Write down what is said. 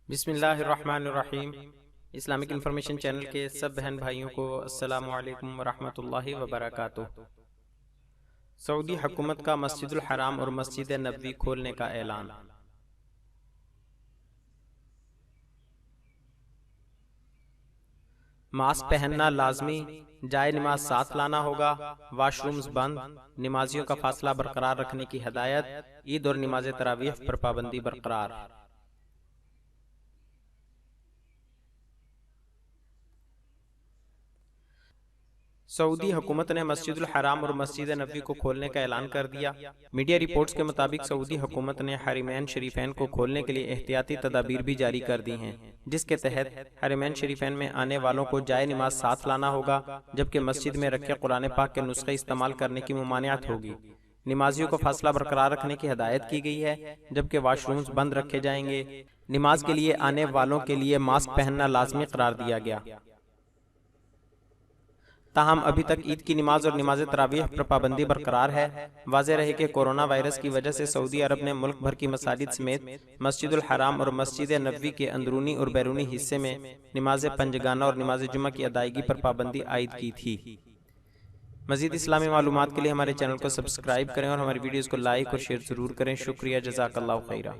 बिस्मिल्लाहिर्रहमानिर्रहीम। Islamic information channel के सब बहन भाइयों को अस्सलामु अलैकुम वरहमतुल्लाहि वबरकातुहू। सऊदी हुकूमत का मस्जिदुल हराम और मस्जिद नबवी खोलने का ऐलान। मास्क पहनना लाजमी, जाए नमाज साथ लाना होगा, वाशरूम्स बंद, नमाजियों का फासला बरकरार रखने की हदायत, ईद और नमाज तरावीह पर पाबंदी बरकरार। सऊदी हुकूमत ने मस्जिदुल हराम और मस्जिद नबवी को खोलने का ऐलान कर दिया। मीडिया रिपोर्ट्स के मुताबिक सऊदी हुकूमत ने हरमैन शरीफैन को खोलने के लिए एहतियाती तदाबीर भी जारी कर दी हैं, जिसके तहत हरमैन शरीफैन में आने वालों को जाए नमाज साथ लाना होगा, जबकि मस्जिद में रखे कुरान पाक के नुस्खे इस्तेमाल करने की ममानियत होगी। नमाजियों को फासला बरकरार रखने की हदायत की गई है, जबकि वाशरूम्स बंद रखे जाएंगे। नमाज के लिए आने वालों के लिए मास्क पहनना लाजमी करार दिया गया। ताहम अभी तक ईद की नमाज और नमाज तरावीह पर पाबंदी बरकरार है। वाज़ेह रहे कि कोरोना वायरस की वजह से सऊदी अरब ने मुल्क भर की मसाजिद समेत मस्जिदुल हराम और मस्जिद नबवी के अंदरूनी और बैरूनी हिस्से में नमाज पंजगाना और नमाज जुमा की अदायगी पर पाबंदी आयद की थी। मज़ीद इस्लामी मालूमात के लिए हमारे चैनल को सब्सक्राइब करें और हमारी वीडियोज़ को लाइक और शेयर ज़रूर करें। शुक्रिया, जज़ाकल्लाहु खैरा।